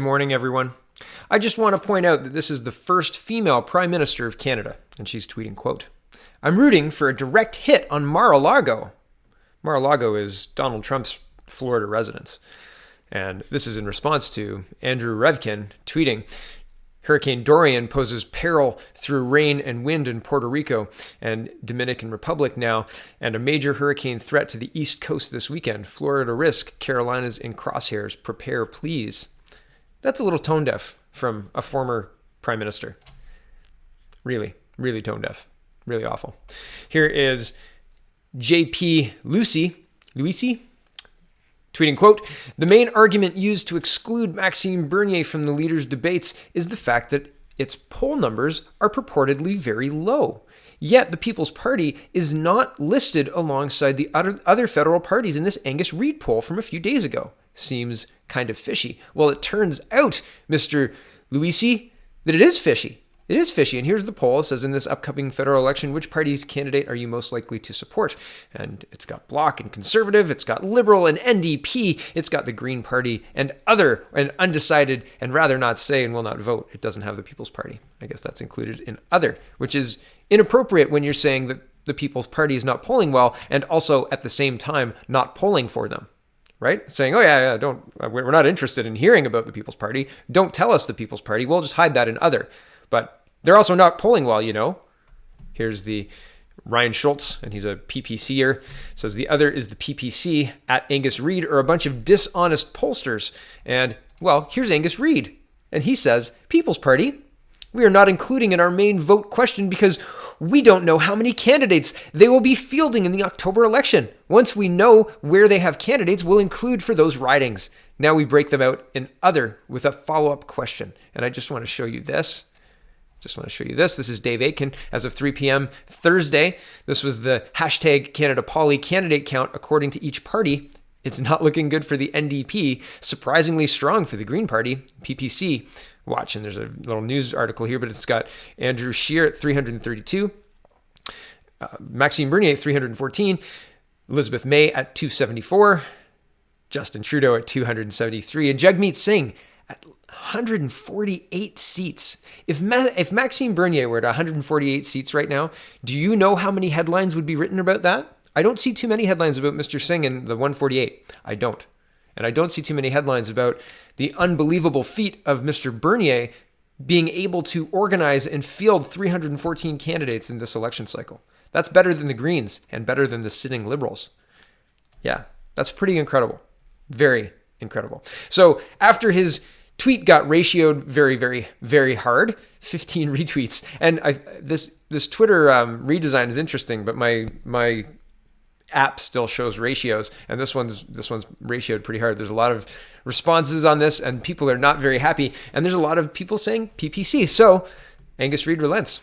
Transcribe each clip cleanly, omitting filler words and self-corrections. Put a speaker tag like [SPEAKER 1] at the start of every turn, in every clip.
[SPEAKER 1] Good morning, everyone. I just want to point out that this is the first female Prime Minister of Canada, and she's tweeting, quote, "I'm rooting for a direct hit on Mar-a-Lago." Mar-a-Lago is Donald Trump's Florida residence. And this is in response to Andrew Revkin tweeting, "Hurricane Dorian poses peril through rain and wind in Puerto Rico and Dominican Republic now, and a major hurricane threat to the East Coast this weekend. Florida risk, Carolinas in crosshairs. Prepare, please." That's a little tone deaf from a former prime minister. Really, really tone deaf. Really awful. Here is JP Lucy tweeting, quote, "The main argument used to exclude Maxime Bernier from the leaders' debates is the fact that its poll numbers are purportedly very low. Yet the People's Party is not listed alongside the other federal parties in this Angus Reid poll from a few days ago. Seems kind of fishy." Well, it turns out, Mr. Luisi, that it is fishy. It is fishy. And here's the poll. It says, in this upcoming federal election, which party's candidate are you most likely to support? And it's got Bloc and Conservative. It's got Liberal and NDP. It's got the Green Party and other and undecided and rather not say and will not vote. It doesn't have the People's Party. I guess that's included in other, which is inappropriate when you're saying that the People's Party is not polling well and also at the same time not polling for them. Right? Saying, oh, yeah, we're not interested in hearing about the People's Party. Don't tell us the People's Party. We'll just hide that in other. But they're also not polling well, you know. Here's the Ryan Schultz, and he's a PPCer. Says the other is the PPC at Angus Reid are a bunch of dishonest pollsters. And, well, here's Angus Reid. And he says, People's Party, we are not including in our main vote question because we don't know how many candidates they will be fielding in the October election. Once we know where they have candidates, we'll include for those ridings. Now we break them out in other with a follow-up question. And I just want to show you this. This is Dave Aitken as of 3 p.m. Thursday. This was the hashtag Canada Poly candidate count according to each party. It's not looking good for the NDP, surprisingly strong for the Green Party, PPC. Watch, and there's a little news article here, but it's got Andrew Scheer at 332, Maxime Bernier at 314, Elizabeth May at 274, Justin Trudeau at 273, and Jagmeet Singh at 148 seats. If Maxime Bernier were at 148 seats right now, do you know how many headlines would be written about that? I don't see too many headlines about Mr. Singh and the 148. I don't. And I don't see too many headlines about the unbelievable feat of Mr. Bernier being able to organize and field 314 candidates in this election cycle. That's better than the Greens and better than the sitting Liberals. Yeah, that's pretty incredible. Very incredible. So after his tweet got ratioed very, very, very hard, 15 retweets. And this Twitter redesign is interesting, but my app still shows ratios, and this one's ratioed pretty hard. There's a lot of responses on this, and people are not very happy. And there's a lot of people saying PPC. So Angus Reid relents.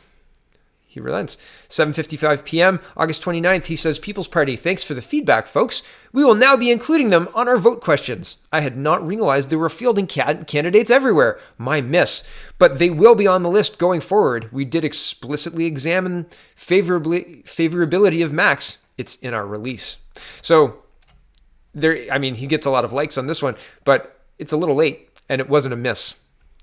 [SPEAKER 1] He relents. 7:55 p.m., August 29th, he says, People's Party, thanks for the feedback, folks. We will now be including them on our vote questions. I had not realized there were fielding candidates everywhere. My miss. But they will be on the list going forward. We did explicitly examine favorability of Max. It's in our release. So he gets a lot of likes on this one, but it's a little late, and it wasn't a miss.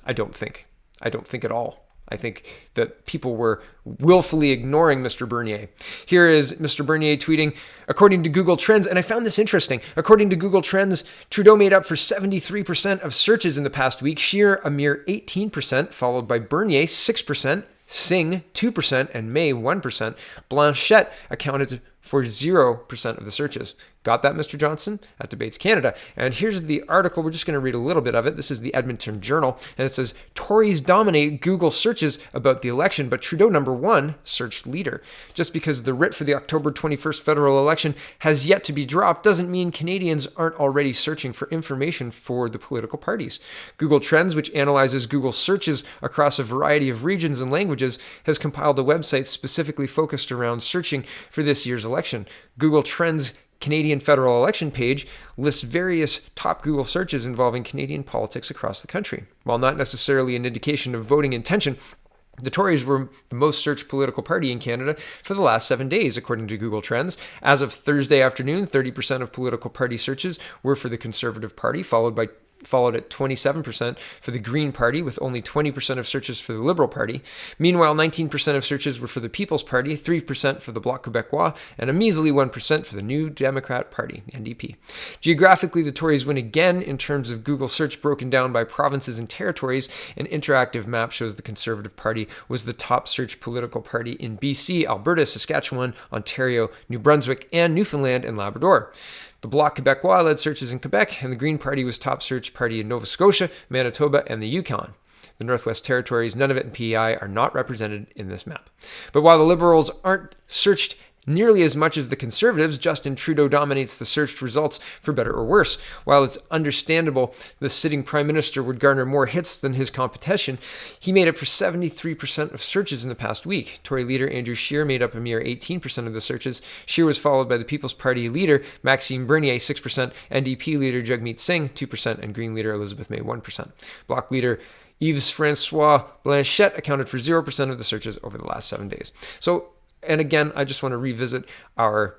[SPEAKER 1] I don't think at all. I think that people were willfully ignoring Mr. Bernier. Here is Mr. Bernier tweeting, according to Google Trends, and I found this interesting. According to Google Trends, Trudeau made up for 73% of searches in the past week, Scheer a mere 18%, followed by Bernier 6%, Singh 2%, and May 1%. Blanchette accounted for 0% of the searches. Got that, Mr. Johnson? At Debates Canada. And here's the article. We're just going to read a little bit of it. This is the Edmonton Journal. And it says, Tories dominate Google searches about the election, but Trudeau #1 search leader. Just because the writ for the October 21st federal election has yet to be dropped doesn't mean Canadians aren't already searching for information for the political parties. Google Trends, which analyzes Google searches across a variety of regions and languages, has compiled a website specifically focused around searching for this year's election. Google Trends Canadian federal election page lists various top Google searches involving Canadian politics across the country. While not necessarily an indication of voting intention, the Tories were the most searched political party in Canada for the last 7 days, according to Google Trends. As of Thursday afternoon, 30% of political party searches were for the Conservative Party, followed by followed at 27% for the Green Party, with only 20% of searches for the Liberal Party. Meanwhile, 19% of searches were for the People's Party, 3% for the Bloc Québécois, and a measly 1% for the New Democrat Party, the NDP. Geographically, the Tories win again in terms of Google search broken down by provinces and territories. An interactive map shows the Conservative Party was the top search political party in BC, Alberta, Saskatchewan, Ontario, New Brunswick, and Newfoundland and Labrador. The Bloc Québécois led searches in Quebec, and the Green Party was top search party in Nova Scotia, Manitoba, and the Yukon. The Northwest Territories, Nunavut, and PEI are not represented in this map. But while the Liberals aren't searched nearly as much as the Conservatives, Justin Trudeau dominates the searched results for better or worse. While it's understandable the sitting Prime Minister would garner more hits than his competition, he made up for 73% of searches in the past week. Tory leader Andrew Scheer made up a mere 18% of the searches. Scheer was followed by the People's Party leader Maxime Bernier, 6%, NDP leader Jagmeet Singh, 2%, and Green leader Elizabeth May, 1%. Bloc leader Yves-François Blanchet accounted for 0% of the searches over the last 7 days. And again, I just want to revisit our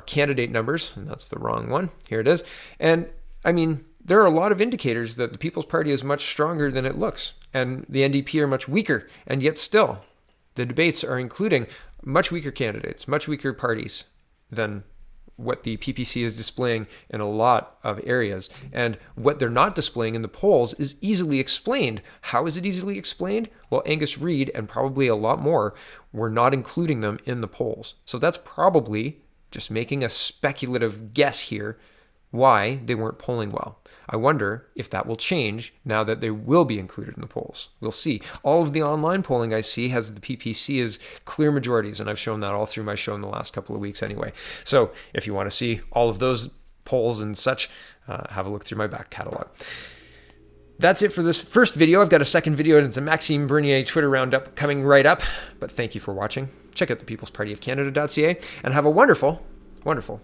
[SPEAKER 1] candidate numbers, and that's the wrong one. Here it is. And I mean, there are a lot of indicators that the People's Party is much stronger than it looks, and the NDP are much weaker, and yet still, the debates are including much weaker candidates, much weaker parties than what the PPC is displaying in a lot of areas. And what they're not displaying in the polls is easily explained. How is it easily explained? Well, Angus, Reid, and probably a lot more were not including them in the polls. So that's probably, just making a speculative guess here, why they weren't polling well. I wonder if that will change now that they will be included in the polls. We'll see. All of the online polling I see has the PPC as clear majorities, and I've shown that all through my show in the last couple of weeks anyway. So if you want to see all of those polls and such, have a look through my back catalog. That's it for this first video. I've got a second video, and it's a Maxime Bernier Twitter roundup coming right up. But thank you for watching. Check out the peoplespartyofcanada.ca, and have a wonderful, wonderful